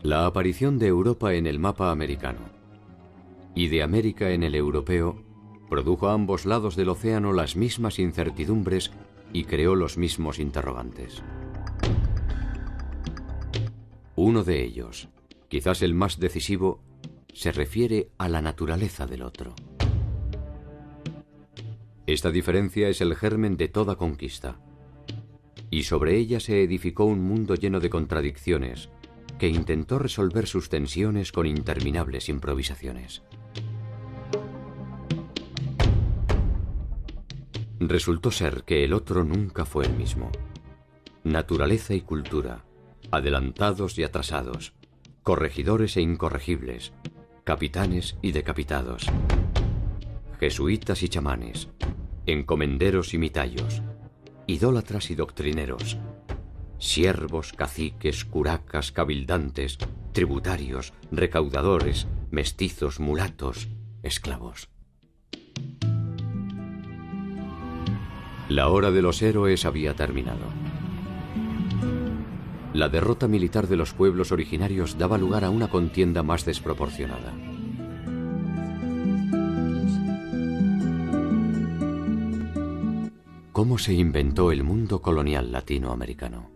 La aparición de Europa en el mapa americano y de América en el europeo produjo a ambos lados del océano las mismas incertidumbres y creó los mismos interrogantes. Uno de ellos, quizás el más decisivo, se refiere a la naturaleza del otro. Esta diferencia es el germen de toda conquista, y sobre ella se edificó un mundo lleno de contradicciones que intentó resolver sus tensiones con interminables improvisaciones. Resultó ser que el otro nunca fue el mismo. Naturaleza y cultura, adelantados y atrasados, corregidores e incorregibles, capitanes y decapitados, jesuitas y chamanes, encomenderos y mitallos, idólatras y doctrineros, siervos, caciques, curacas, cabildantes, tributarios, recaudadores, mestizos, mulatos, esclavos. La hora de los héroes había terminado. La derrota militar de los pueblos originarios daba lugar a una contienda más desproporcionada. ¿Cómo se inventó el mundo colonial latinoamericano?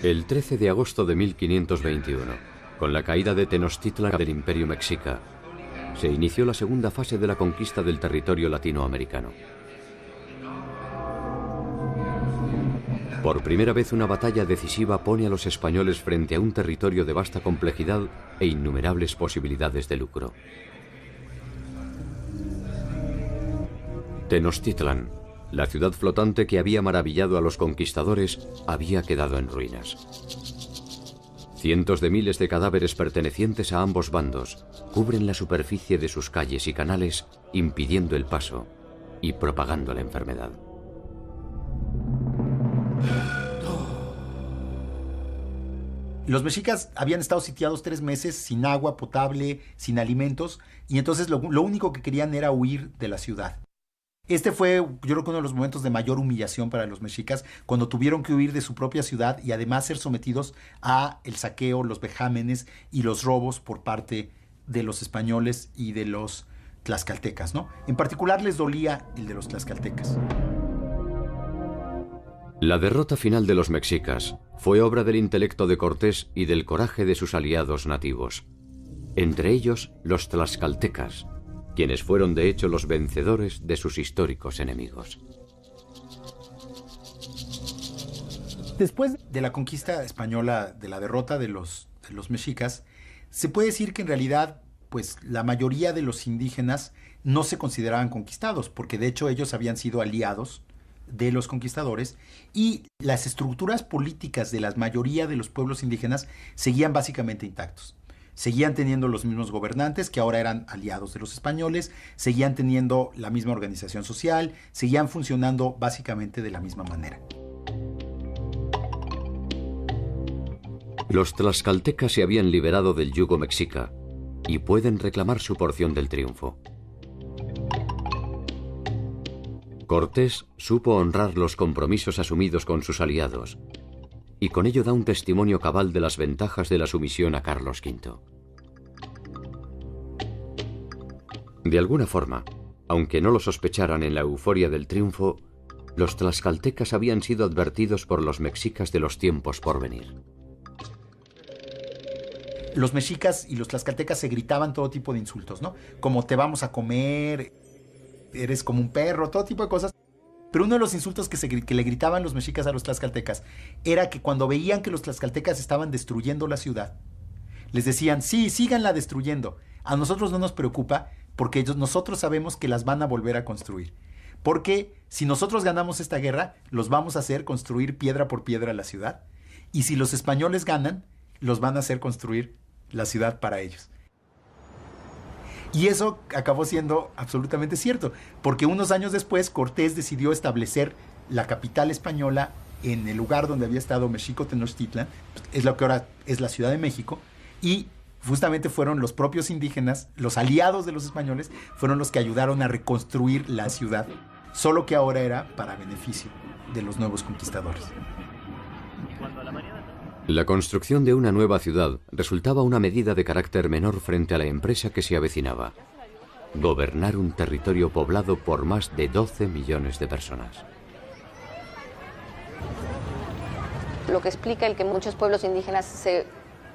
El 13 de agosto de 1521, con la caída de Tenochtitlan del Imperio Mexica, se inició la segunda fase de la conquista del territorio latinoamericano. Por primera vez una batalla decisiva pone a los españoles frente a un territorio de vasta complejidad e innumerables posibilidades de lucro. Tenochtitlan, la ciudad flotante que había maravillado a los conquistadores, había quedado en ruinas. Cientos de miles de cadáveres pertenecientes a ambos bandos cubren la superficie de sus calles y canales, impidiendo el paso y propagando la enfermedad. Los mexicas habían estado sitiados 3 meses sin agua potable, sin alimentos, y entonces lo único que querían era huir de la ciudad. Este fue, yo creo que uno de los momentos de mayor humillación para los mexicas, cuando tuvieron que huir de su propia ciudad y además ser sometidos a el saqueo, los vejámenes y los robos por parte de los españoles y de los tlaxcaltecas, ¿no? En particular les dolía el de los tlaxcaltecas. La derrota final de los mexicas fue obra del intelecto de Cortés y del coraje de sus aliados nativos, entre ellos los tlaxcaltecas, quienes fueron de hecho los vencedores de sus históricos enemigos. Después de la conquista española, de la derrota de los mexicas, se puede decir que en realidad, pues, la mayoría de los indígenas no se consideraban conquistados, porque de hecho ellos habían sido aliados de los conquistadores, y las estructuras políticas de la mayoría de los pueblos indígenas seguían básicamente intactos. Seguían teniendo los mismos gobernantes, que ahora eran aliados de los españoles, seguían teniendo la misma organización social, seguían funcionando básicamente de la misma manera. Los tlaxcaltecas se habían liberado del yugo mexica y pueden reclamar su porción del triunfo. Cortés supo honrar los compromisos asumidos con sus aliados, y con ello da un testimonio cabal de las ventajas de la sumisión a Carlos V. De alguna forma, aunque no lo sospecharan en la euforia del triunfo, los tlaxcaltecas habían sido advertidos por los mexicas de los tiempos por venir. Los mexicas y los tlaxcaltecas se gritaban todo tipo de insultos, ¿no? Como te vamos a comer, eres como un perro, todo tipo de cosas. Pero uno de los insultos que le gritaban los mexicas a los tlaxcaltecas era que cuando veían que los tlaxcaltecas estaban destruyendo la ciudad, les decían, sí, síganla destruyendo. A nosotros no nos preocupa porque nosotros sabemos que las van a volver a construir. Porque si nosotros ganamos esta guerra, los vamos a hacer construir piedra por piedra la ciudad. Y si los españoles ganan, los van a hacer construir la ciudad para ellos. Y eso acabó siendo absolutamente cierto, porque unos años después Cortés decidió establecer la capital española en el lugar donde había estado Mexico Tenochtitlan, es lo que ahora es la Ciudad de México, y justamente fueron los propios indígenas, los aliados de los españoles, fueron los que ayudaron a reconstruir la ciudad, solo que ahora era para beneficio de los nuevos conquistadores. La construcción de una nueva ciudad resultaba una medida de carácter menor frente a la empresa que se avecinaba: gobernar un territorio poblado por más de 12 millones de personas. Lo que explica el que muchos pueblos indígenas se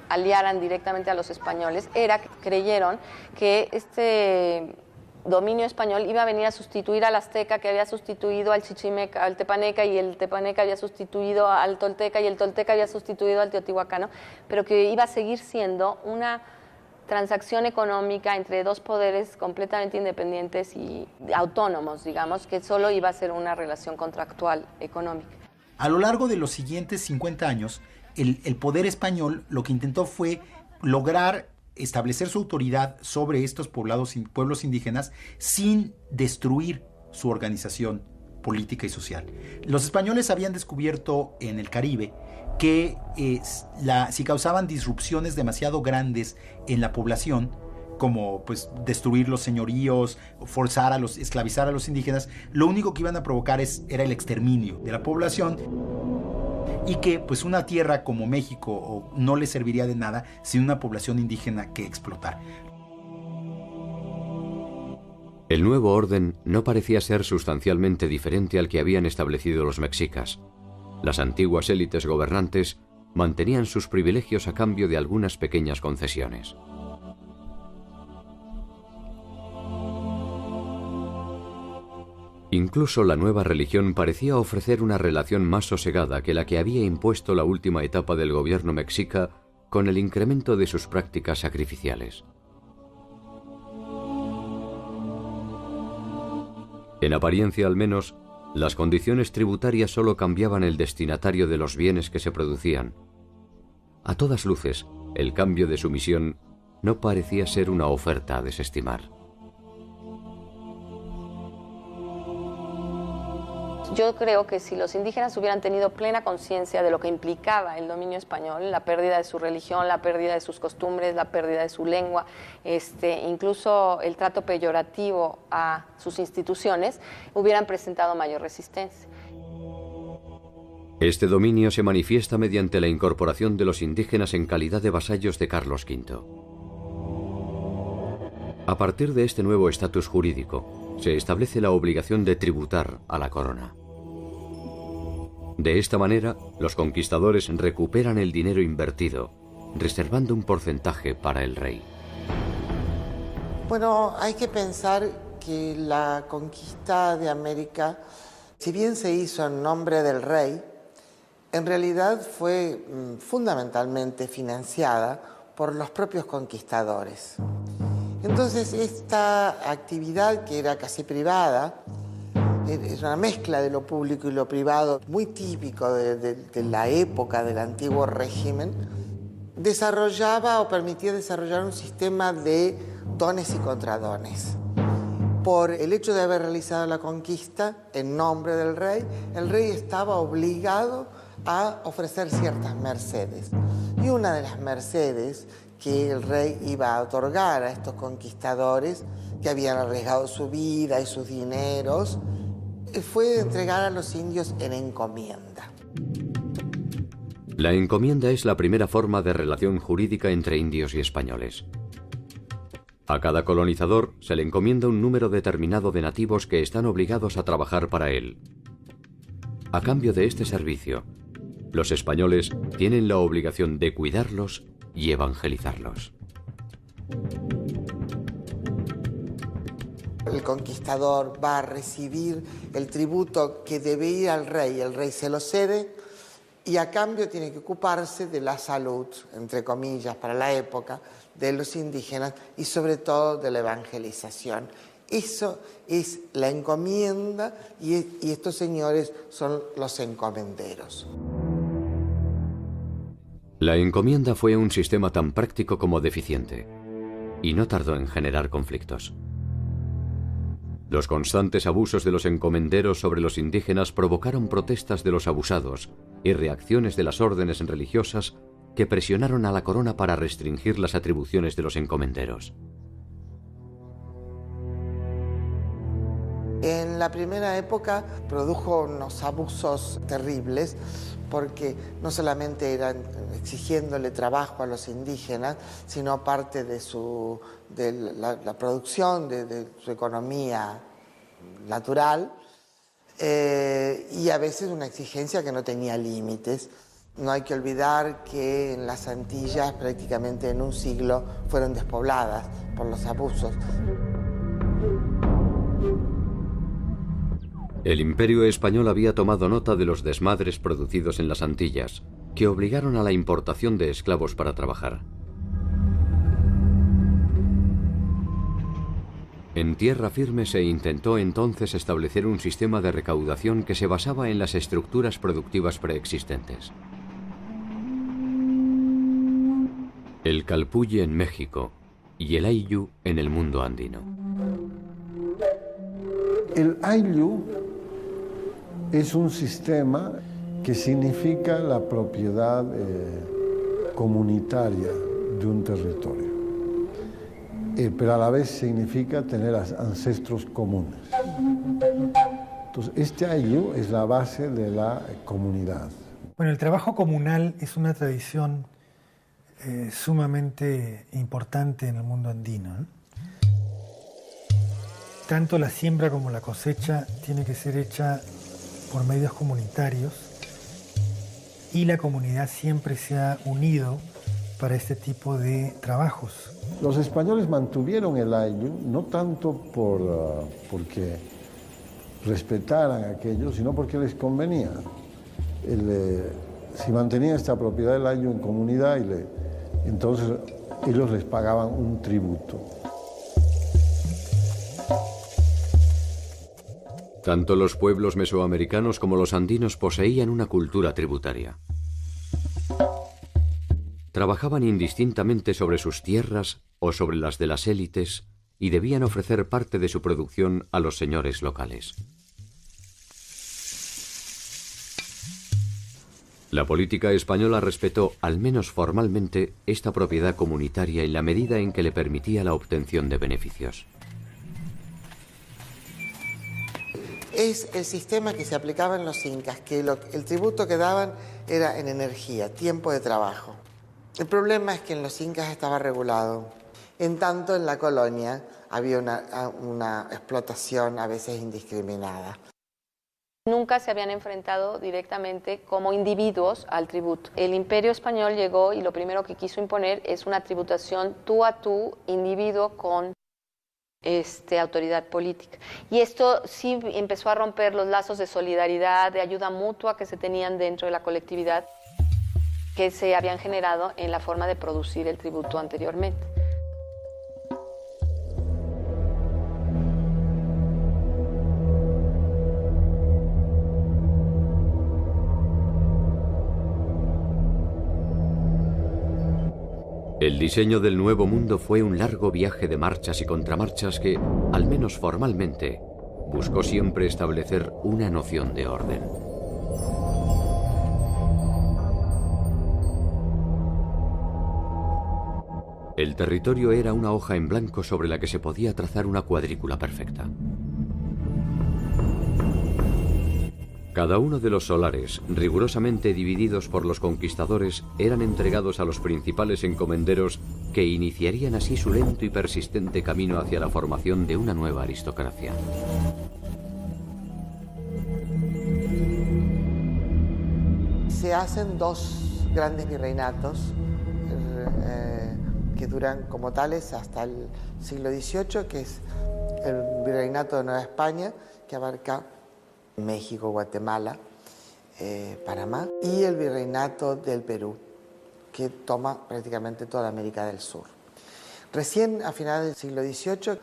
aliaran directamente a los españoles era que creyeron que este dominio español iba a venir a sustituir al azteca, que había sustituido al chichimeca, al tepaneca, y el tepaneca había sustituido al tolteca, y el tolteca había sustituido al teotihuacano, pero que iba a seguir siendo una transacción económica entre dos poderes completamente independientes y autónomos, digamos, que solo iba a ser una relación contractual económica. A lo largo de los siguientes 50 años, el poder español lo que intentó fue lograr establecer su autoridad sobre estos pueblos indígenas sin destruir su organización política y social. Los españoles habían descubierto en el Caribe que si causaban disrupciones demasiado grandes en la población, como pues destruir los señoríos, esclavizar a los indígenas, lo único que iban a provocar era el exterminio de la población, y que pues una tierra como México no le serviría de nada sin una población indígena que explotar. El nuevo orden no parecía ser sustancialmente diferente al que habían establecido los mexicas. Las antiguas élites gobernantes mantenían sus privilegios a cambio de algunas pequeñas concesiones. Incluso la nueva religión parecía ofrecer una relación más sosegada que la que había impuesto la última etapa del gobierno mexica con el incremento de sus prácticas sacrificiales. En apariencia al menos, las condiciones tributarias solo cambiaban el destinatario de los bienes que se producían. A todas luces, el cambio de sumisión no parecía ser una oferta a desestimar. Yo creo que si los indígenas hubieran tenido plena conciencia de lo que implicaba el dominio español, la pérdida de su religión, la pérdida de sus costumbres, la pérdida de su lengua, incluso el trato peyorativo a sus instituciones, hubieran presentado mayor resistencia. Este dominio se manifiesta mediante la incorporación de los indígenas en calidad de vasallos de Carlos V. A partir de este nuevo estatus jurídico, se establece la obligación de tributar a la corona. De esta manera, los conquistadores recuperan el dinero invertido, reservando un porcentaje para el rey. Bueno, hay que pensar que la conquista de América, si bien se hizo en nombre del rey, en realidad fue fundamentalmente financiada por los propios conquistadores. Entonces, esta actividad, que era casi privada, es una mezcla de lo público y lo privado, muy típico de la época del antiguo régimen, desarrollaba o permitía desarrollar un sistema de dones y contradones. Por el hecho de haber realizado la conquista en nombre del rey, el rey estaba obligado a ofrecer ciertas mercedes. Y una de las mercedes que el rey iba a otorgar a estos conquistadores que habían arriesgado su vida y sus dineros fue entregar a los indios en encomienda. La encomienda es la primera forma de relación jurídica entre indios y españoles. A cada colonizador se le encomienda un número determinado de nativos que están obligados a trabajar para él. A cambio de este servicio, los españoles tienen la obligación de cuidarlos y evangelizarlos. El conquistador va a recibir el tributo que debe ir al rey, el rey se lo cede y a cambio tiene que ocuparse de la salud, entre comillas, para la época, de los indígenas y sobre todo de la evangelización. Eso es la encomienda y estos señores son los encomenderos. La encomienda fue un sistema tan práctico como deficiente, y no tardó en generar conflictos. Los constantes abusos de los encomenderos sobre los indígenas provocaron protestas de los abusados y reacciones de las órdenes religiosas que presionaron a la corona para restringir las atribuciones de los encomenderos. En la primera época produjo unos abusos terribles porque no solamente eran exigiéndole trabajo a los indígenas, sino parte de la producción de su economía natural y a veces una exigencia que no tenía límites. No hay que olvidar que en las Antillas prácticamente en un siglo fueron despobladas por los abusos. El Imperio español había tomado nota de los desmadres producidos en las Antillas, que obligaron a la importación de esclavos para trabajar. En tierra firme se intentó entonces establecer un sistema de recaudación que se basaba en las estructuras productivas preexistentes. El calpulli en México y el ayllu en el mundo andino. El ayllu es un sistema que significa la propiedad comunitaria de un territorio, pero a la vez significa tener ancestros comunes. Entonces, este ayllu es la base de la comunidad. Bueno, el trabajo comunal es una tradición sumamente importante en el mundo andino, ¿eh? Tanto la siembra como la cosecha tiene que ser hecha por medios comunitarios y la comunidad siempre se ha unido para este tipo de trabajos. Los españoles mantuvieron el ayllu no tanto porque respetaran aquello, sino porque les convenía. Si mantenían esta propiedad del ayllu en comunidad, entonces ellos les pagaban un tributo. Tanto los pueblos mesoamericanos como los andinos poseían una cultura tributaria. Trabajaban indistintamente sobre sus tierras o sobre las de las élites y debían ofrecer parte de su producción a los señores locales. La política española respetó, al menos formalmente, esta propiedad comunitaria en la medida en que le permitía la obtención de beneficios. Es el sistema que se aplicaba en los incas, que el tributo que daban era en energía, tiempo de trabajo. El problema es que en los incas estaba regulado. En tanto, en la colonia había una explotación a veces indiscriminada. Nunca se habían enfrentado directamente como individuos al tributo. El Imperio Español llegó y lo primero que quiso imponer es una tributación tú a tú, individuo con autoridad política. Y esto sí empezó a romper los lazos de solidaridad, de ayuda mutua que se tenían dentro de la colectividad, que se habían generado en la forma de producir el tributo anteriormente. El diseño del Nuevo Mundo fue un largo viaje de marchas y contramarchas que, al menos formalmente, buscó siempre establecer una noción de orden. El territorio era una hoja en blanco sobre la que se podía trazar una cuadrícula perfecta. Cada uno de los solares, rigurosamente divididos por los conquistadores, eran entregados a los principales encomenderos que iniciarían así su lento y persistente camino hacia la formación de una nueva aristocracia. Se hacen dos grandes virreinatos que duran como tales hasta el siglo XVIII, que es el Virreinato de Nueva España, que abarca México, Guatemala, Panamá, y el Virreinato del Perú, que toma prácticamente toda América del Sur. Recién a finales del siglo XVIII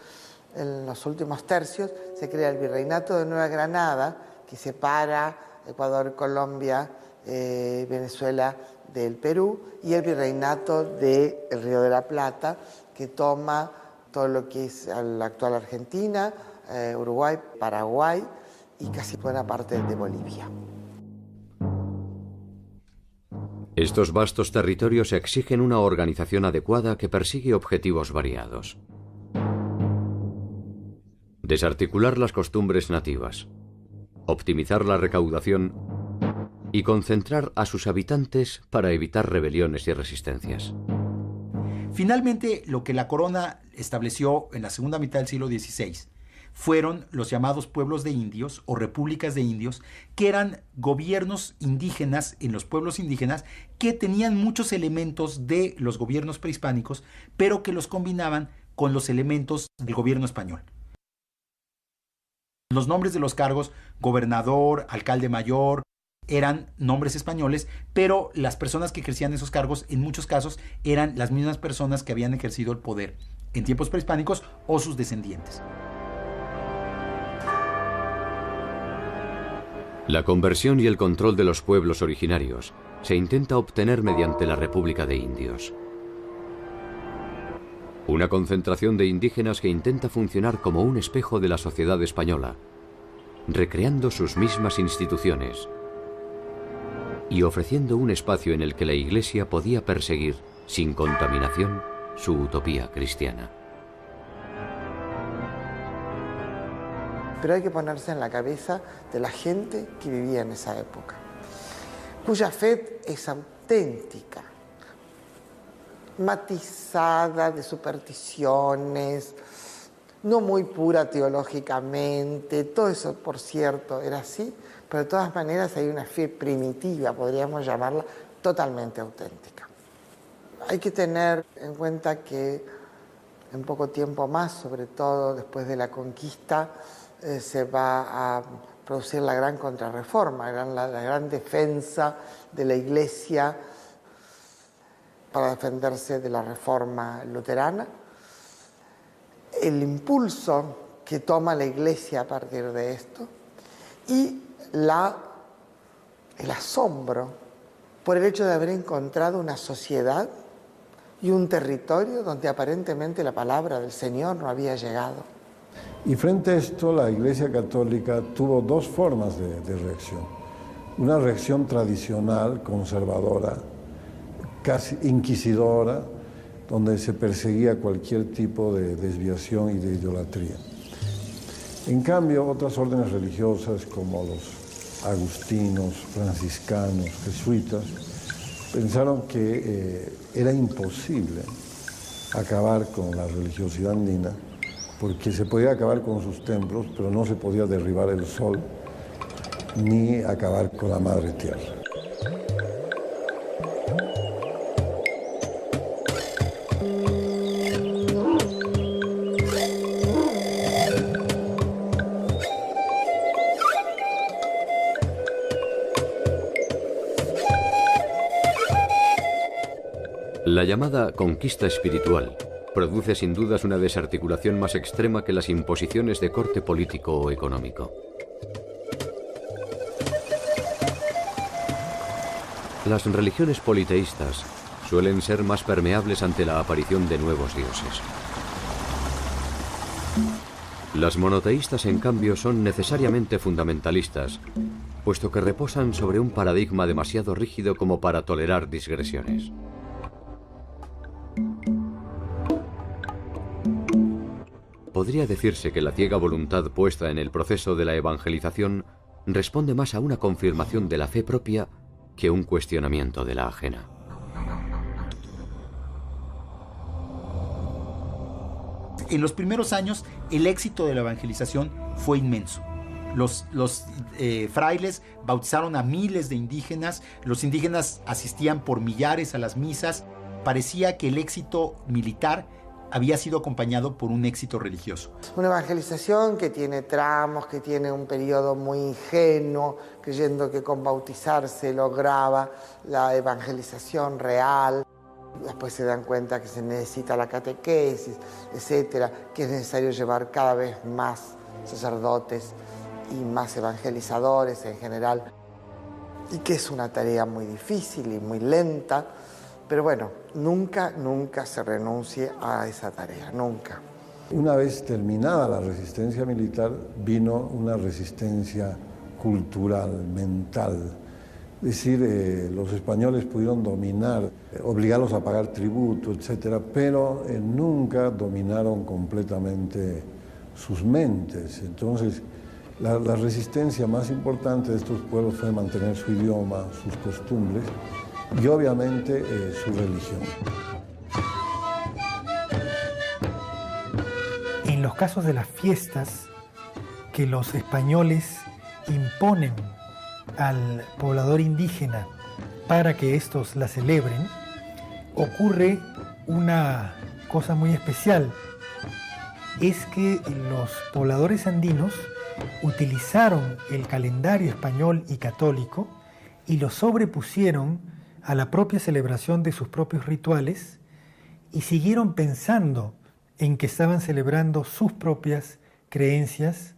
en los últimos tercios, se crea el Virreinato de Nueva Granada, que separa Ecuador, Colombia, Venezuela del Perú, y el Virreinato del Río de la Plata, que toma todo lo que es la actual Argentina, Uruguay, Paraguay y casi buena parte de Bolivia. Estos vastos territorios exigen una organización adecuada que persigue objetivos variados. Desarticular las costumbres nativas, optimizar la recaudación y concentrar a sus habitantes para evitar rebeliones y resistencias. Finalmente, lo que la corona estableció en la segunda mitad del siglo XVI fueron los llamados pueblos de indios o repúblicas de indios, que eran gobiernos indígenas en los pueblos indígenas que tenían muchos elementos de los gobiernos prehispánicos, pero que los combinaban con los elementos del gobierno español. Los nombres de los cargos, gobernador, alcalde mayor, eran nombres españoles, pero las personas que ejercían esos cargos en muchos casos eran las mismas personas que habían ejercido el poder en tiempos prehispánicos o sus descendientes. La conversión y el control de los pueblos originarios se intenta obtener mediante la República de Indios. Una concentración de indígenas que intenta funcionar como un espejo de la sociedad española, recreando sus mismas instituciones y ofreciendo un espacio en el que la Iglesia podía perseguir, sin contaminación, su utopía cristiana. Pero hay que ponerse en la cabeza de la gente que vivía en esa época, cuya fe es auténtica, matizada de supersticiones, no muy pura teológicamente, todo eso, por cierto, era así, pero de todas maneras hay una fe primitiva, podríamos llamarla, totalmente auténtica. Hay que tener en cuenta que en poco tiempo más, sobre todo después de la conquista, se va a producir la gran contrarreforma, la gran defensa de la Iglesia para defenderse de la reforma luterana. El impulso que toma la Iglesia a partir de esto y el asombro por el hecho de haber encontrado una sociedad y un territorio donde aparentemente la palabra del Señor no había llegado. Y frente a esto, la Iglesia Católica tuvo dos formas de reacción. Una reacción tradicional, conservadora, casi inquisidora, donde se perseguía cualquier tipo de desviación y de idolatría. En cambio, otras órdenes religiosas como los agustinos, franciscanos, jesuitas, pensaron que era imposible acabar con la religiosidad andina, porque se podía acabar con sus templos, pero no se podía derribar el sol ni acabar con la madre tierra. La llamada conquista espiritual produce sin dudas una desarticulación más extrema que las imposiciones de corte político o económico. Las religiones politeístas suelen ser más permeables ante la aparición de nuevos dioses. Las monoteístas, en cambio, son necesariamente fundamentalistas, puesto que reposan sobre un paradigma demasiado rígido como para tolerar digresiones. Podría decirse que la ciega voluntad puesta en el proceso de la evangelización responde más a una confirmación de la fe propia que un cuestionamiento de la ajena. En los primeros años, el éxito de la evangelización fue inmenso. Los frailes bautizaron a miles de indígenas, los indígenas asistían por millares a las misas. Parecía que el éxito militar había sido acompañado por un éxito religioso. Una evangelización que tiene tramos, que tiene un periodo muy ingenuo, creyendo que con bautizarse lograba la evangelización real. después se dan cuenta que se necesita la catequesis, etcétera, que es necesario llevar cada vez más sacerdotes y más evangelizadores en general, y que es una tarea muy difícil y muy lenta, pero bueno, nunca se renuncie a esa tarea, nunca. Una vez terminada la resistencia militar, vino una resistencia cultural, mental. Es decir, los españoles pudieron dominar, obligarlos a pagar tributo, etcétera, pero nunca dominaron completamente sus mentes. Entonces, la resistencia más importante de estos pueblos fue mantener su idioma, sus costumbres y obviamente su religión. En los casos de las fiestas que los españoles imponen al poblador indígena para que estos la celebren, ocurre una cosa muy especial. Es que los pobladores andinos utilizaron el calendario español y católico y lo sobrepusieron a la propia celebración de sus propios rituales y siguieron pensando en que estaban celebrando sus propias creencias,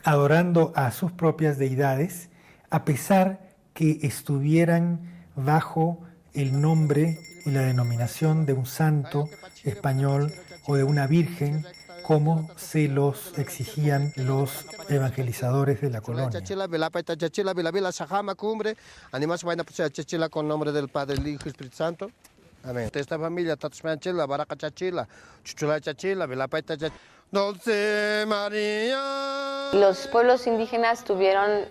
adorando a sus propias deidades, a pesar que estuvieran bajo el nombre y la denominación de un santo español o de una virgen, como se los exigían los evangelizadores de la colonia. Con nombre del Padre, del Hijo y Espíritu Santo. Amén. Esta familia, Tatshmanchila, Baraka Chachila, Chuchula Chachila, Velapaita Chachila. Dulce María. Los pueblos indígenas tuvieron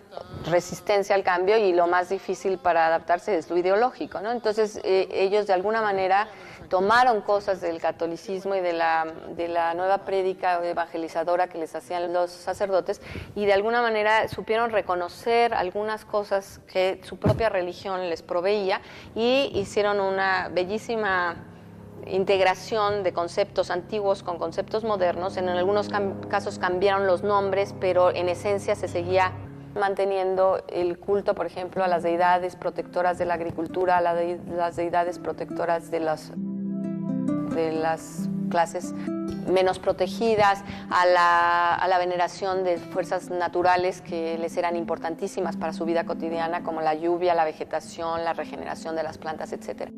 resistencia al cambio y lo más difícil para adaptarse es lo ideológico, ¿no? Entonces ellos de alguna manera tomaron cosas del catolicismo y de la nueva prédica evangelizadora que les hacían los sacerdotes y de alguna manera supieron reconocer algunas cosas que su propia religión les proveía y hicieron una bellísima integración de conceptos antiguos con conceptos modernos. En algunos casos cambiaron los nombres, pero en esencia se seguía manteniendo el culto, por ejemplo, a las deidades protectoras de la agricultura, a las deidades protectoras de las clases menos protegidas, a la veneración de fuerzas naturales que les eran importantísimas para su vida cotidiana, como la lluvia, la vegetación, la regeneración de las plantas, etc.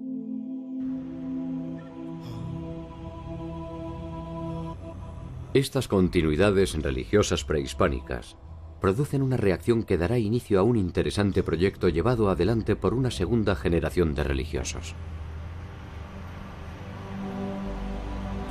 Estas continuidades religiosas prehispánicas producen una reacción que dará inicio a un interesante proyecto llevado adelante por una segunda generación de religiosos.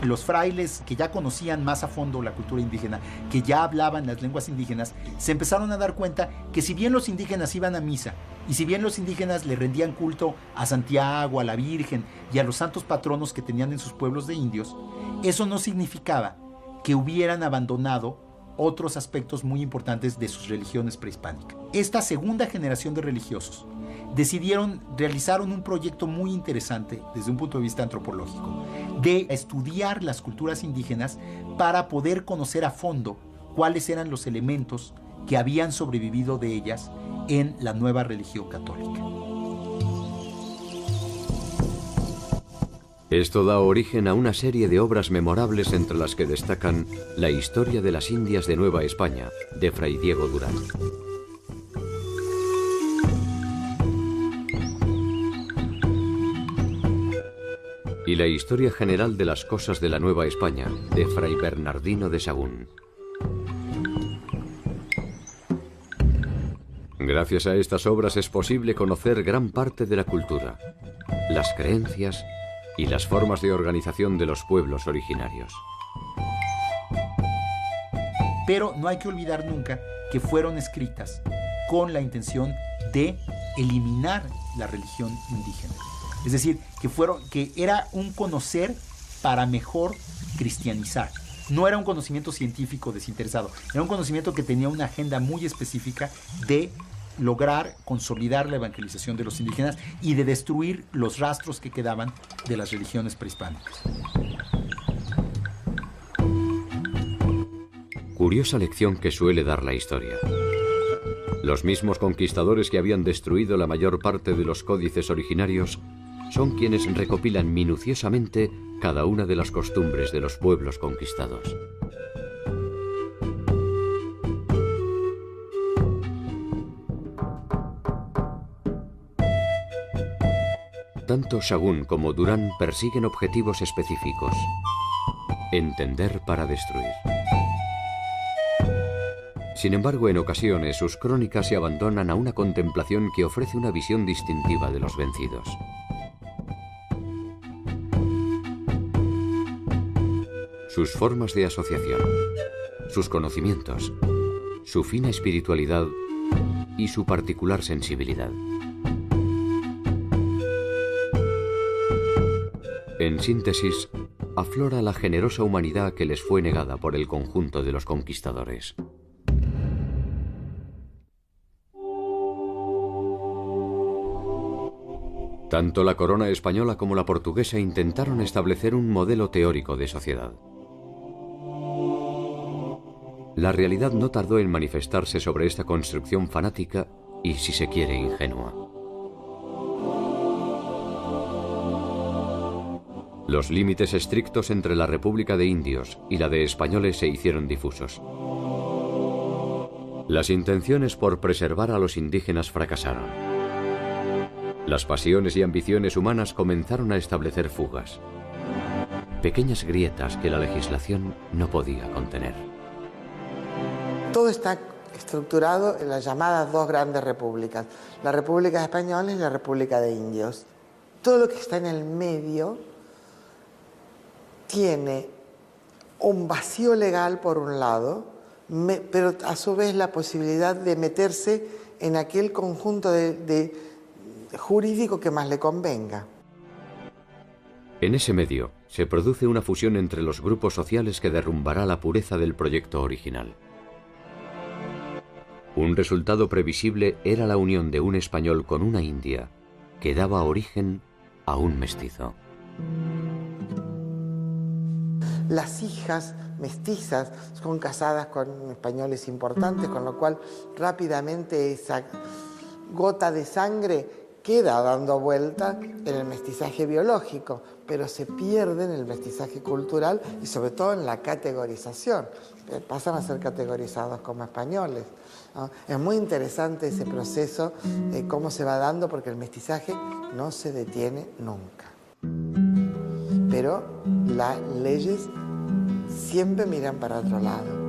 Los frailes que ya conocían más a fondo la cultura indígena, que ya hablaban las lenguas indígenas, se empezaron a dar cuenta que si bien los indígenas iban a misa y si bien los indígenas le rendían culto a Santiago, a la Virgen y a los santos patronos que tenían en sus pueblos de indios, eso no significaba que hubieran abandonado otros aspectos muy importantes de sus religiones prehispánicas. Esta segunda generación de religiosos realizaron un proyecto muy interesante desde un punto de vista antropológico, de estudiar las culturas indígenas para poder conocer a fondo cuáles eran los elementos que habían sobrevivido de ellas en la nueva religión católica. Esto da origen a una serie de obras memorables entre las que destacan La historia de las Indias de Nueva España, de Fray Diego Durán. Y La historia general de las cosas de la Nueva España, de Fray Bernardino de Sahagún. Gracias a estas obras es posible conocer gran parte de la cultura, las creencias y las formas de organización de los pueblos originarios. Pero no hay que olvidar nunca que fueron escritas con la intención de eliminar la religión indígena. Es decir, que era un conocer para mejor cristianizar. No era un conocimiento científico desinteresado, era un conocimiento que tenía una agenda muy específica de lograr consolidar la evangelización de los indígenas y de destruir los rastros que quedaban de las religiones prehispánicas. Curiosa lección que suele dar la historia. Los mismos conquistadores que habían destruido la mayor parte de los códices originarios son quienes recopilan minuciosamente cada una de las costumbres de los pueblos conquistados. Tanto Sahagún como Durán persiguen objetivos específicos: entender para destruir. Sin embargo, en ocasiones sus crónicas se abandonan a una contemplación que ofrece una visión distintiva de los vencidos. Sus formas de asociación, sus conocimientos, su fina espiritualidad y su particular sensibilidad. En síntesis, aflora la generosa humanidad que les fue negada por el conjunto de los conquistadores. Tanto la corona española como la portuguesa intentaron establecer un modelo teórico de sociedad. La realidad no tardó en manifestarse sobre esta construcción fanática y, si se quiere, ingenua. Los límites estrictos entre la República de Indios y la de españoles se hicieron difusos. Las intenciones por preservar a los indígenas fracasaron. Las pasiones y ambiciones humanas comenzaron a establecer fugas, pequeñas grietas que la legislación no podía contener. Todo está estructurado en las llamadas dos grandes repúblicas, la República Española y la República de Indios. Todo lo que está en el medio tiene un vacío legal por un lado, pero a su vez la posibilidad de meterse en aquel conjunto de jurídico que más le convenga. En ese medio se produce una fusión entre los grupos sociales que derrumbará la pureza del proyecto original. Un resultado previsible era la unión de un español con una india, que daba origen a un mestizo. Las hijas mestizas son casadas con españoles importantes, con lo cual rápidamente esa gota de sangre queda dando vuelta en el mestizaje biológico, pero se pierde en el mestizaje cultural y sobre todo en la categorización. Pasan a ser categorizados como españoles, ¿no? Es muy interesante ese proceso, cómo se va dando, porque el mestizaje no se detiene nunca. Pero las leyes siempre miran para otro lado.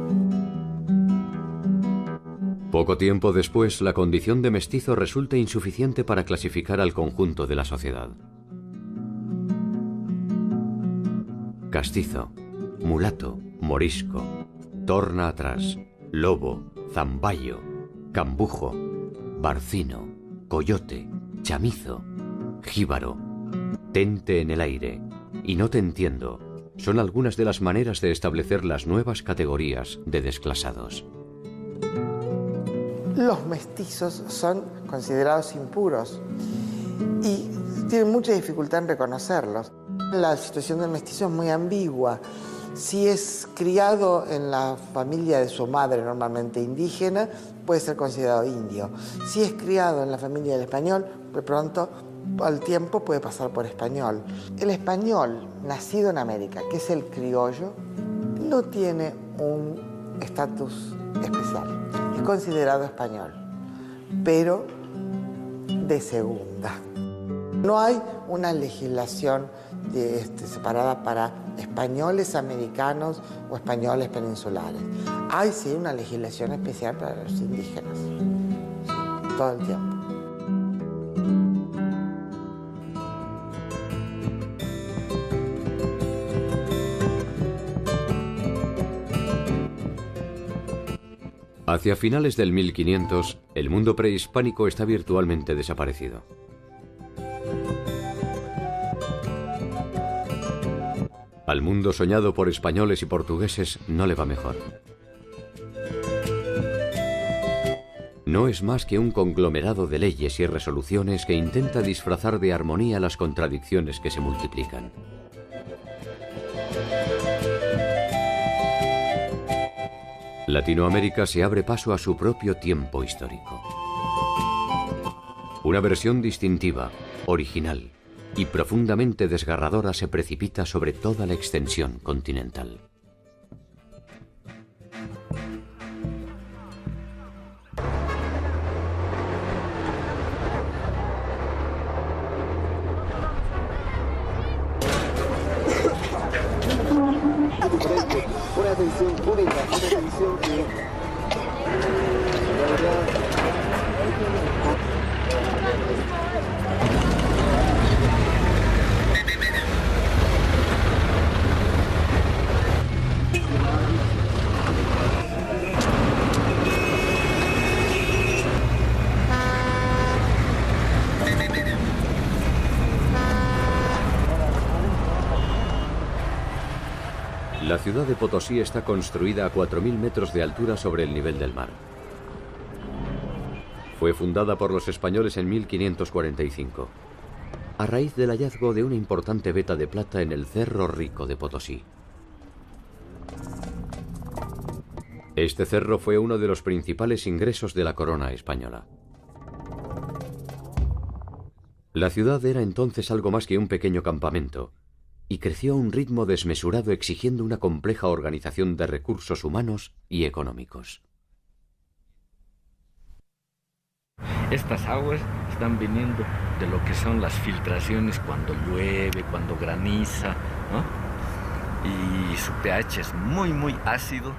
Poco tiempo después, la condición de mestizo resulta insuficiente para clasificar al conjunto de la sociedad. Castizo, mulato, morisco, torna atrás, lobo, zamballo, cambujo, barcino, coyote, chamizo, jíbaro, tente en el aire y no te entiendo son algunas de las maneras de establecer las nuevas categorías de desclasados. Los mestizos son considerados impuros y tienen mucha dificultad en reconocerlos. La situación del mestizo es muy ambigua. Si es criado en la familia de su madre, normalmente indígena, puede ser considerado indio. Si es criado en la familia del español, de pronto, al tiempo, puede pasar por español. El español nacido en América, que es el criollo, no tiene un estatus especial. Es considerado español, pero de segunda. No hay una legislación separada para españoles americanos o españoles peninsulares. Hay sí una legislación especial para los indígenas, todo el tiempo. Hacia finales del 1500, el mundo prehispánico está virtualmente desaparecido. Al mundo soñado por españoles y portugueses no le va mejor. No es más que un conglomerado de leyes y resoluciones que intenta disfrazar de armonía las contradicciones que se multiplican. Latinoamérica se abre paso a su propio tiempo histórico. Una versión distintiva, original, y profundamente desgarradora se precipita sobre toda la extensión continental. Pura atención, pura atención. La ciudad de Potosí está construida a 4.000 metros de altura sobre el nivel del mar. Fue fundada por los españoles en 1545, a raíz del hallazgo de una importante veta de plata en el Cerro Rico de Potosí. Este cerro fue uno de los principales ingresos de la corona española. La ciudad era entonces algo más que un pequeño campamento, y creció a un ritmo desmesurado exigiendo una compleja organización de recursos humanos y económicos. Estas aguas están viniendo de lo que son las filtraciones cuando llueve, cuando graniza, ¿no? Y su pH es muy ácido.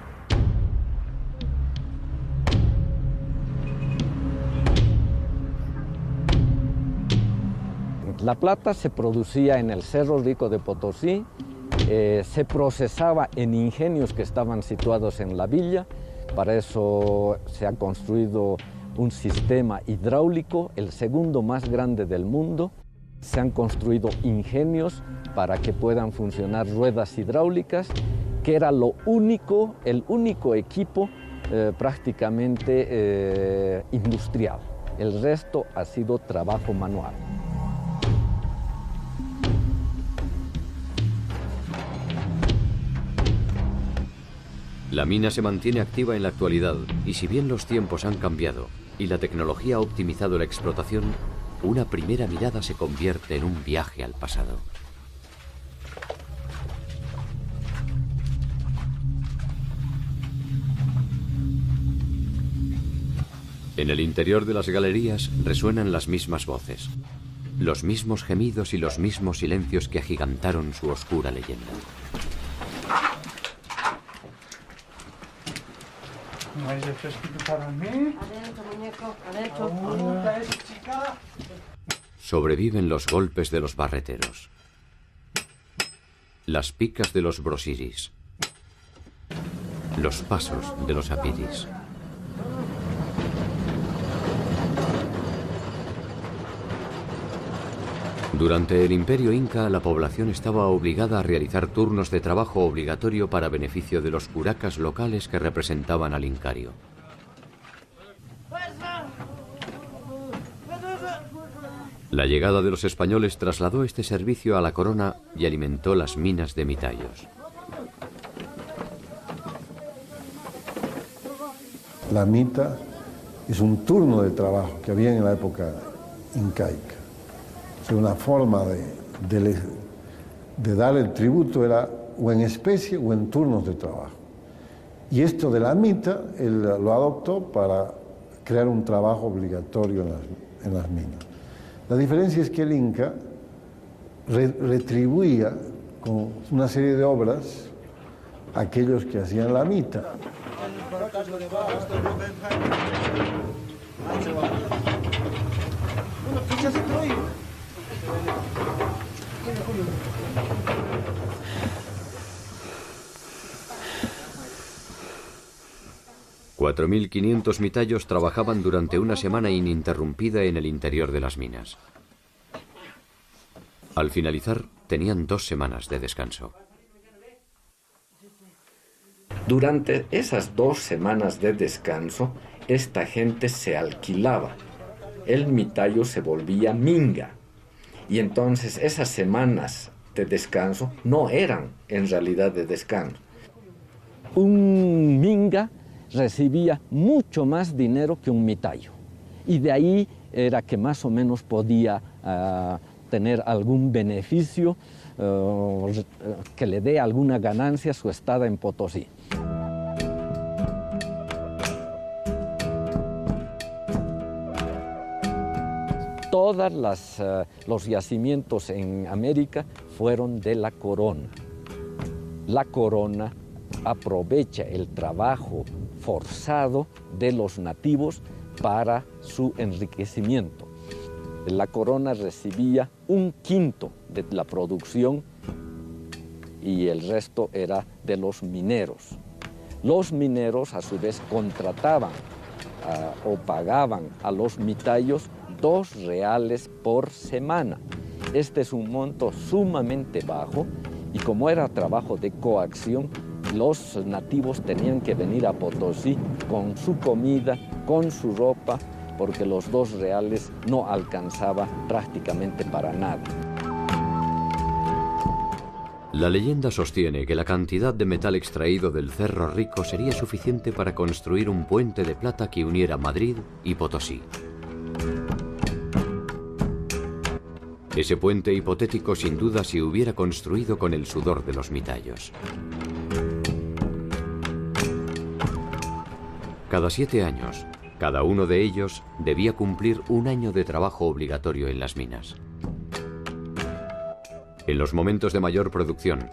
La plata se producía en el Cerro Rico de Potosí, se procesaba en ingenios que estaban situados en la villa. Para eso se ha construido un sistema hidráulico, el segundo más grande del mundo. Se han construido ingenios para que puedan funcionar ruedas hidráulicas, que era el único equipo prácticamente industrial. El resto ha sido trabajo manual. La mina se mantiene activa en la actualidad y si bien los tiempos han cambiado y la tecnología ha optimizado la explotación, una primera mirada se convierte en un viaje al pasado. En el interior de las galerías resuenan las mismas voces, los mismos gemidos y los mismos silencios que agigantaron su oscura leyenda. ¿No hay refresquito para mí? Adentro, muñeco, adentro. Sobreviven los golpes de los barreteros, las picas de los brosiris, los pasos de los apiris. Durante el Imperio Inca, la población estaba obligada a realizar turnos de trabajo obligatorio para beneficio de los curacas locales que representaban al incario. La llegada de los españoles trasladó este servicio a la corona y alimentó las minas de mitayos. La mita es un turno de trabajo que había en la época incaica. Una forma de dar el tributo era o en especie o en turnos de trabajo. Y esto de la mita, él lo adoptó para crear un trabajo obligatorio en las minas. La diferencia es que el Inca retribuía con una serie de obras a aquellos que hacían la mita. 4.500 mitayos trabajaban durante una semana ininterrumpida en el interior de las minas. Al finalizar, tenían 2 semanas de descanso. Durante esas 2 semanas de descanso, esta gente se alquilaba. El mitayo se volvía minga. Y entonces esas semanas de descanso no eran en realidad de descanso. Un minga recibía mucho más dinero que un mitayo. Y de ahí era que más o menos podía tener algún beneficio que le dé alguna ganancia a su estada en Potosí. Todos los yacimientos en América fueron de la corona. La corona aprovecha el trabajo forzado de los nativos para su enriquecimiento. La corona recibía 1/5 de la producción y el resto era de los mineros. Los mineros a su vez contrataban o pagaban a los mitayos 2 reales por semana. Este es un monto sumamente bajo y como era trabajo de coacción, los nativos tenían que venir a Potosí con su comida, con su ropa, porque los 2 reales no alcanzaba prácticamente para nada. La leyenda sostiene que la cantidad de metal extraído del Cerro Rico sería suficiente para construir un puente de plata que uniera Madrid y Potosí. Ese puente hipotético sin duda se hubiera construido con el sudor de los mitayos. Cada 7 años, cada uno de ellos debía cumplir 1 año de trabajo obligatorio en las minas. En los momentos de mayor producción,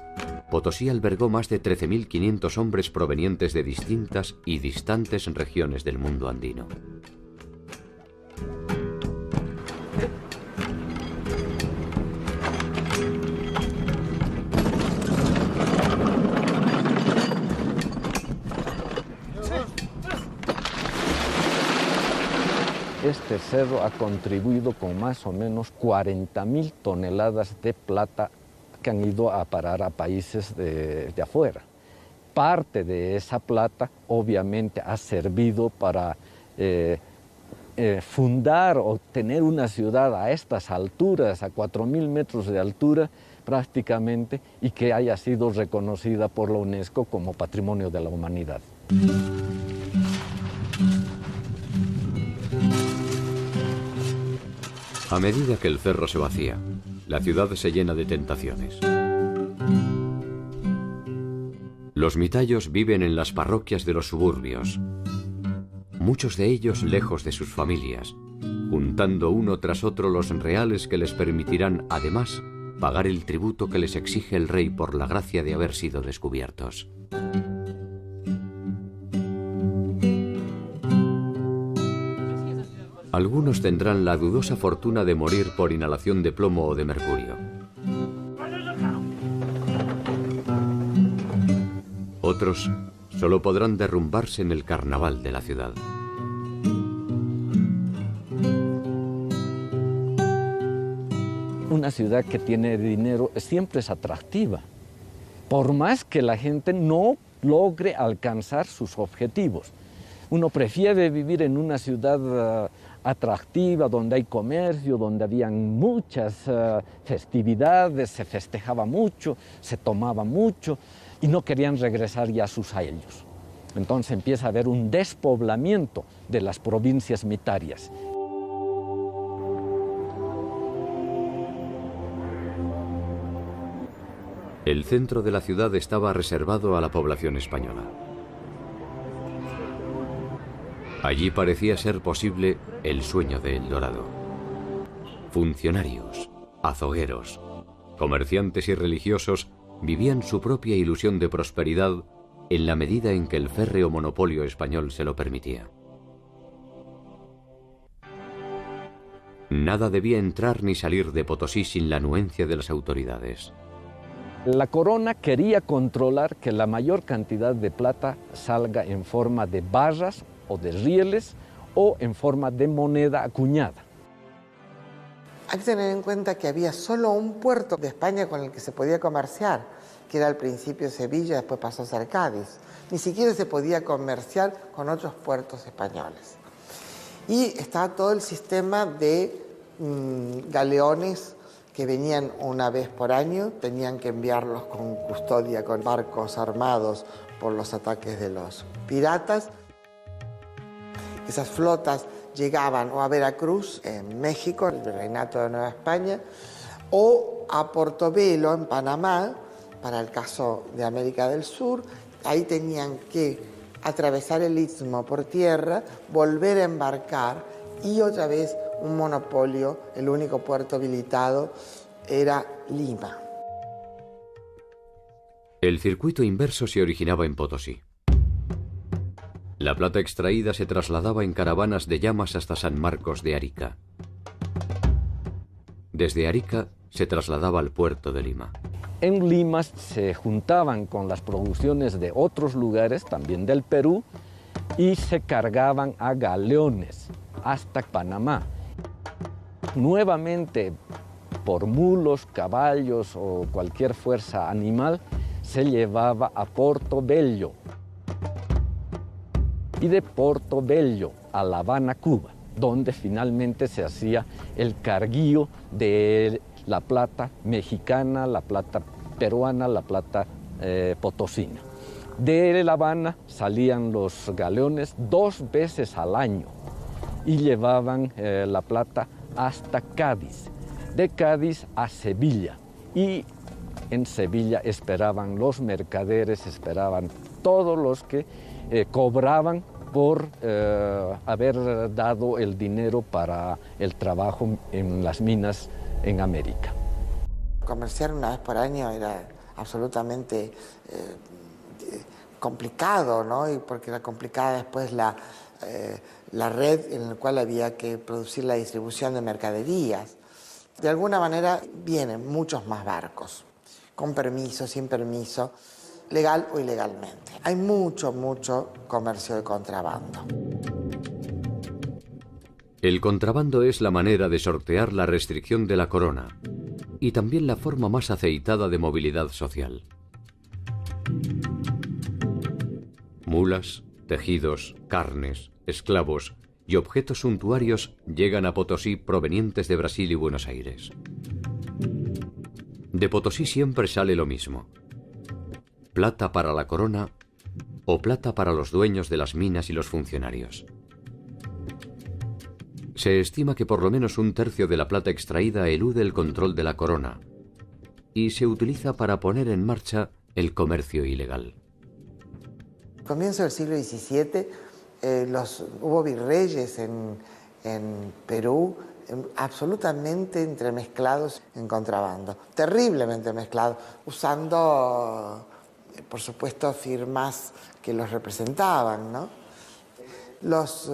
Potosí albergó más de 13.500 hombres provenientes de distintas y distantes regiones del mundo andino. Este cerro ha contribuido con más o menos 40.000 toneladas de plata que han ido a parar a países de afuera. Parte de esa plata obviamente ha servido para fundar o tener una ciudad a estas alturas, a 4.000 metros de altura prácticamente, y que haya sido reconocida por la UNESCO como Patrimonio de la Humanidad. A medida que el cerro se vacía, la ciudad se llena de tentaciones. Los mitayos viven en las parroquias de los suburbios, muchos de ellos lejos de sus familias, juntando uno tras otro los reales que les permitirán, además, pagar el tributo que les exige el rey por la gracia de haber sido descubiertos. Algunos tendrán la dudosa fortuna de morir por inhalación de plomo o de mercurio. Otros solo podrán derrumbarse en el carnaval de la ciudad. Una ciudad que tiene dinero siempre es atractiva, por más que la gente no logre alcanzar sus objetivos. Uno prefiere vivir en una ciudad atractiva, donde hay comercio, donde habían muchas festividades, se festejaba mucho, se tomaba mucho y no querían regresar ya a sus años. Entonces empieza a haber un despoblamiento de las provincias mitarias. El centro de la ciudad estaba reservado a la población española. Allí parecía ser posible el sueño de El Dorado. Funcionarios, azogueros, comerciantes y religiosos vivían su propia ilusión de prosperidad en la medida en que el férreo monopolio español se lo permitía. Nada debía entrar ni salir de Potosí sin la anuencia de las autoridades. La corona quería controlar que la mayor cantidad de plata salga en forma de barras o de rieles o en forma de moneda acuñada. Hay que tener en cuenta que había solo un puerto de España con el que se podía comerciar, que era al principio Sevilla, después pasó a ser Cádiz. Ni siquiera se podía comerciar con otros puertos españoles. Y estaba todo el sistema de galeones que venían una vez por año, tenían que enviarlos con custodia, con barcos armados por los ataques de los piratas. Esas flotas llegaban o a Veracruz, en México, el Virreinato de Nueva España, o a Portobelo, en Panamá, para el caso de América del Sur. Ahí tenían que atravesar el istmo por tierra, volver a embarcar y otra vez un monopolio. El único puerto habilitado era Lima. El circuito inverso se originaba en Potosí. La plata extraída se trasladaba en caravanas de llamas hasta San Marcos de Arica. Desde Arica se trasladaba al puerto de Lima. En Lima se juntaban con las producciones de otros lugares, también del Perú, y se cargaban a galeones hasta Panamá. Nuevamente, por mulos, caballos o cualquier fuerza animal, se llevaba a Portobelo. Y de Portobelo a La Habana, Cuba, donde finalmente se hacía el carguío de la plata mexicana, la plata peruana, la plata potosina. De La Habana salían los galeones 2 veces al año y llevaban la plata hasta Cádiz, de Cádiz a Sevilla, y en Sevilla esperaban los mercaderes, esperaban todos los que cobraban por haber dado el dinero para el trabajo en las minas en América. Comerciar una vez por año era absolutamente complicado, ¿no? Y porque era complicada después la red en la cual había que producir la distribución de mercaderías. De alguna manera vienen muchos más barcos, con permiso, sin permiso, legal o ilegalmente. Hay mucho comercio de contrabando. El contrabando es la manera de sortear la restricción de la corona y también la forma más aceitada de movilidad social. Mulas, tejidos, carnes, esclavos y objetos suntuarios llegan a Potosí provenientes de Brasil y Buenos Aires. De Potosí siempre sale lo mismo: plata para la corona o plata para los dueños de las minas y los funcionarios. Se estima que por lo menos 1/3 de la plata extraída elude el control de la corona y se utiliza para poner en marcha el comercio ilegal. Comienzo del siglo XVII, hubo virreyes en Perú absolutamente entremezclados en contrabando, terriblemente mezclados, usando, por supuesto, firmas que los representaban, ¿no? Las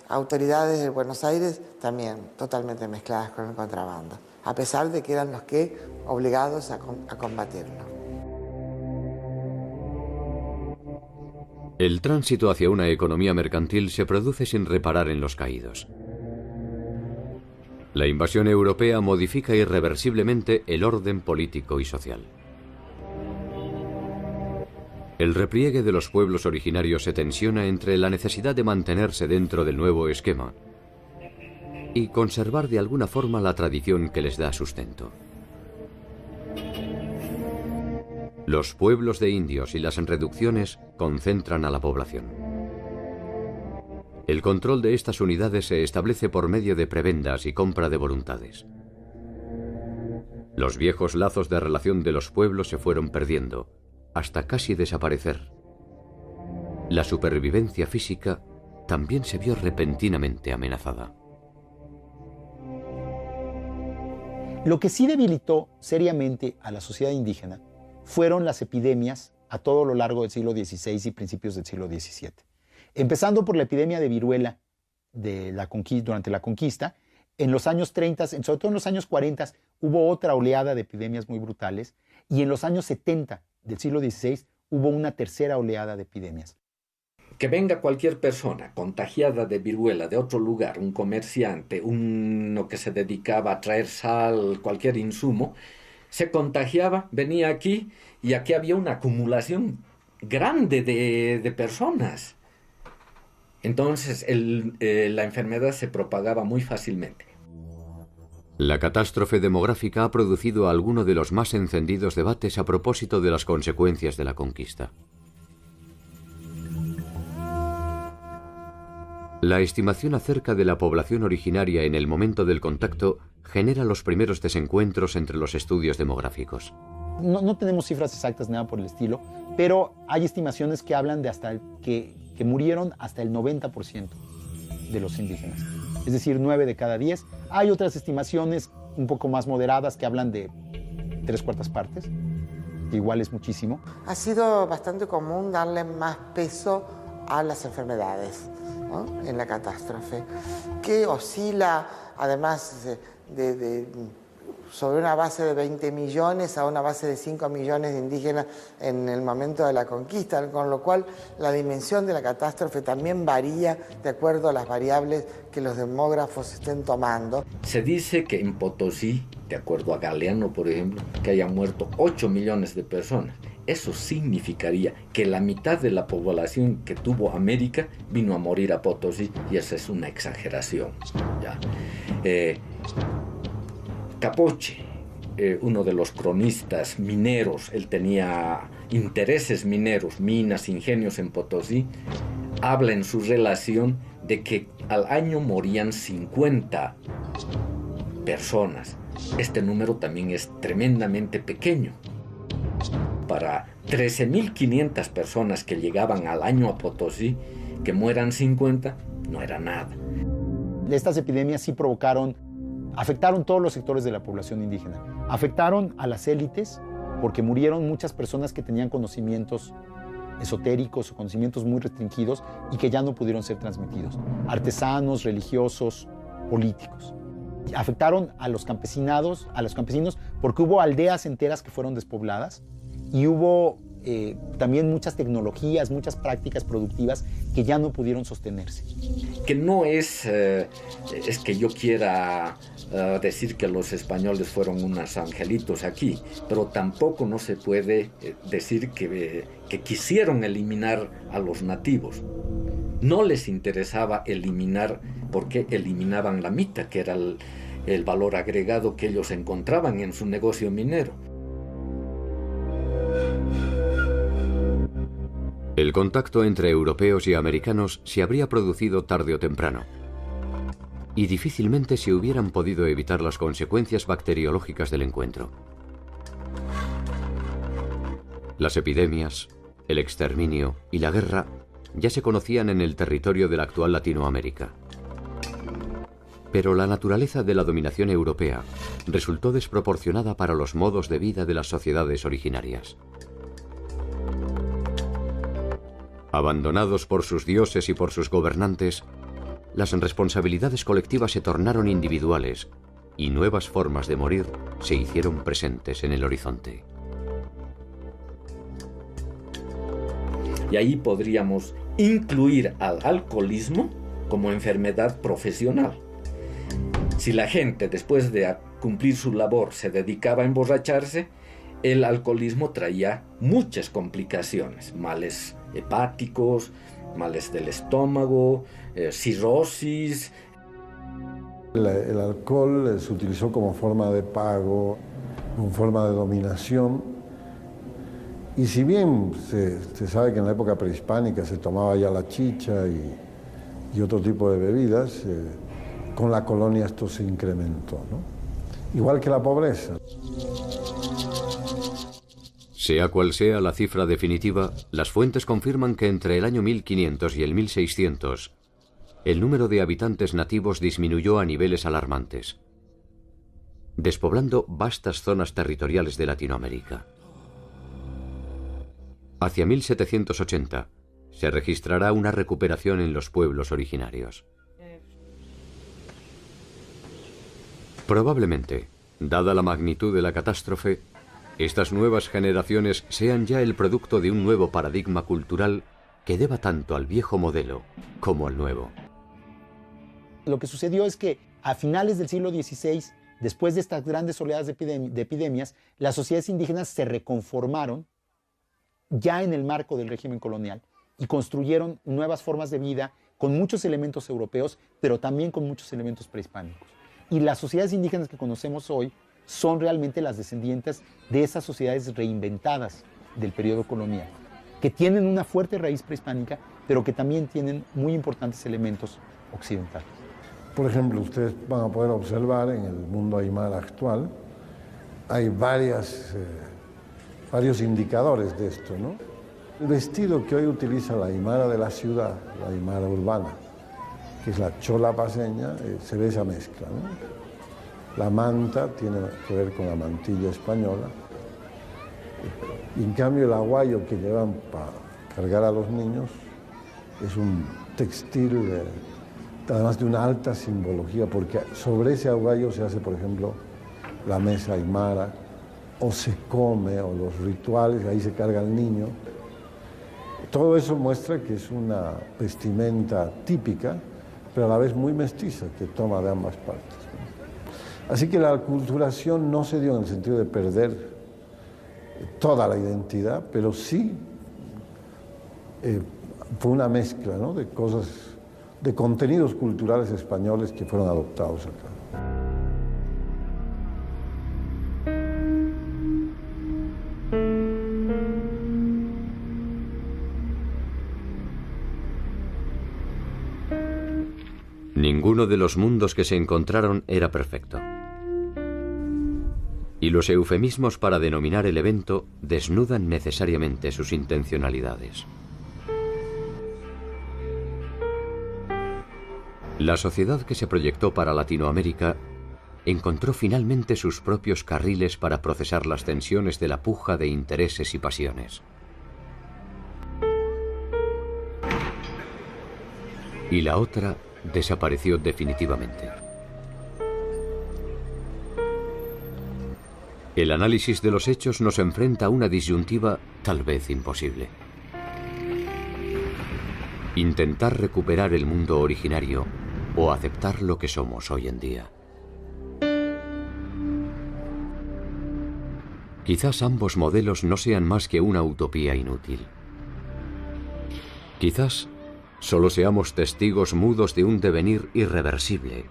autoridades de Buenos Aires también totalmente mezcladas con el contrabando, a pesar de que eran los que obligados a combatirlo. El tránsito hacia una economía mercantil se produce sin reparar en los caídos. La invasión europea modifica irreversiblemente el orden político y social. El repliegue de los pueblos originarios se tensiona entre la necesidad de mantenerse dentro del nuevo esquema y conservar de alguna forma la tradición que les da sustento. Los pueblos de indios y las reducciones concentran a la población. El control de estas unidades se establece por medio de prebendas y compra de voluntades. Los viejos lazos de relación de los pueblos se fueron perdiendo, hasta casi desaparecer. La supervivencia física también se vio repentinamente amenazada. Lo que sí debilitó seriamente a la sociedad indígena fueron las epidemias a todo lo largo del siglo XVI y principios del siglo XVII. Empezando por la epidemia de viruela durante la conquista. En los años 30, sobre todo en los años 40, hubo otra oleada de epidemias muy brutales, y en los años 70 del siglo XVI hubo una tercera oleada de epidemias. Que venga cualquier persona contagiada de viruela de otro lugar, un comerciante, uno que se dedicaba a traer sal, cualquier insumo, se contagiaba, venía aquí y aquí había una acumulación grande de personas. Entonces la enfermedad se propagaba muy fácilmente. La catástrofe demográfica ha producido alguno de los más encendidos debates a propósito de las consecuencias de la conquista. La estimación acerca de la población originaria en el momento del contacto genera los primeros desencuentros entre los estudios demográficos. No tenemos cifras exactas, nada por el estilo, pero hay estimaciones que hablan de que murieron hasta el 90% de los indígenas. Es decir, 9 de cada 10. Hay otras estimaciones un poco más moderadas que hablan de 3/4 partes, que igual es muchísimo. Ha sido bastante común darle más peso a las enfermedades, ¿no?, en la catástrofe, que oscila además sobre una base de 20 millones a una base de 5 millones de indígenas en el momento de la conquista, con lo cual la dimensión de la catástrofe también varía de acuerdo a las variables que los demógrafos estén tomando. Se dice que en Potosí, de acuerdo a Galeano, por ejemplo, que hayan muerto 8 millones de personas. Eso significaría que la mitad de la población que tuvo América vino a morir a Potosí, y esa es una exageración, ¿ya? Capoche, uno de los cronistas mineros, él tenía intereses mineros, minas, ingenios en Potosí, habla en su relación de que al año morían 50 personas. Este número también es tremendamente pequeño. Para 13.500 personas que llegaban al año a Potosí, que mueran 50, no era nada. Estas epidemias sí afectaron todos los sectores de la población indígena. Afectaron a las élites porque murieron muchas personas que tenían conocimientos esotéricos o conocimientos muy restringidos y que ya no pudieron ser transmitidos. Artesanos, religiosos, políticos. Afectaron a los campesinos porque hubo aldeas enteras que fueron despobladas y hubo también muchas tecnologías, muchas prácticas productivas que ya no pudieron sostenerse. Que no es que yo quiera decir que los españoles fueron unos angelitos aquí, pero tampoco no se puede decir que quisieron eliminar a los nativos. No les interesaba eliminar, porque eliminaban la mita, que era el valor agregado que ellos encontraban en su negocio minero. El contacto entre europeos y americanos se habría producido tarde o temprano, y difícilmente se hubieran podido evitar las consecuencias bacteriológicas del encuentro. Las epidemias, el exterminio y la guerra ya se conocían en el territorio de la actual Latinoamérica. Pero la naturaleza de la dominación europea resultó desproporcionada para los modos de vida de las sociedades originarias. Abandonados por sus dioses y por sus gobernantes, las responsabilidades colectivas se tornaron individuales y nuevas formas de morir se hicieron presentes en el horizonte. Y ahí podríamos incluir al alcoholismo como enfermedad profesional. Si la gente, después de cumplir su labor, se dedicaba a emborracharse, el alcoholismo traía muchas complicaciones, males hepáticos, males del estómago, cirrosis. El alcohol se utilizó como forma de pago, como forma de dominación. Y si bien se sabe que en la época prehispánica se tomaba ya la chicha y otro tipo de bebidas, con la colonia esto se incrementó, ¿no? Igual que la pobreza. Sea cual sea la cifra definitiva, las fuentes confirman que entre el año 1500 y el 1600, el número de habitantes nativos disminuyó a niveles alarmantes, despoblando vastas zonas territoriales de Latinoamérica. Hacia 1780 se registrará una recuperación en los pueblos originarios. Probablemente, dada la magnitud de la catástrofe, estas nuevas generaciones sean ya el producto de un nuevo paradigma cultural que deba tanto al viejo modelo como al nuevo. Lo que sucedió es que a finales del siglo XVI, después de estas grandes oleadas de epidemias, las sociedades indígenas se reconformaron ya en el marco del régimen colonial y construyeron nuevas formas de vida con muchos elementos europeos, pero también con muchos elementos prehispánicos. Y las sociedades indígenas que conocemos hoy son realmente las descendientes de esas sociedades reinventadas del periodo colonial. que tienen una fuerte raíz prehispánica, pero que también tienen muy importantes elementos occidentales. Por ejemplo, ustedes van a poder observar en el mundo aymara actual, hay varios indicadores de esto, ¿no? El vestido que hoy utiliza la aymara de la ciudad, la aymara urbana, que es la chola paseña, se ve esa mezcla, ¿no? La manta tiene que ver con la mantilla española, y en cambio el aguayo que llevan para cargar a los niños es un textil además de una alta simbología, porque sobre ese aguayo se hace, por ejemplo, la mesa aymara, o se come, o los rituales, ahí se carga el niño. Todo eso muestra que es una vestimenta típica, pero a la vez muy mestiza, que toma de ambas partes, ¿no? Así que la aculturación no se dio en el sentido de perder toda la identidad, pero sí fue una mezcla, ¿no?, de cosas, de contenidos culturales españoles que fueron adoptados acá. Ninguno de los mundos que se encontraron era perfecto. Y los eufemismos para denominar el evento desnudan necesariamente sus intencionalidades. La sociedad que se proyectó para Latinoamérica encontró finalmente sus propios carriles para procesar las tensiones de la puja de intereses y pasiones. Y la otra desapareció definitivamente. El análisis de los hechos nos enfrenta a una disyuntiva tal vez imposible. Intentar recuperar el mundo originario o aceptar lo que somos hoy en día. Quizás ambos modelos no sean más que una utopía inútil. Quizás solo seamos testigos mudos de un devenir irreversible,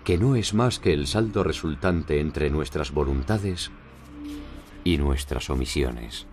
que no es más que el saldo resultante entre nuestras voluntades y nuestras omisiones.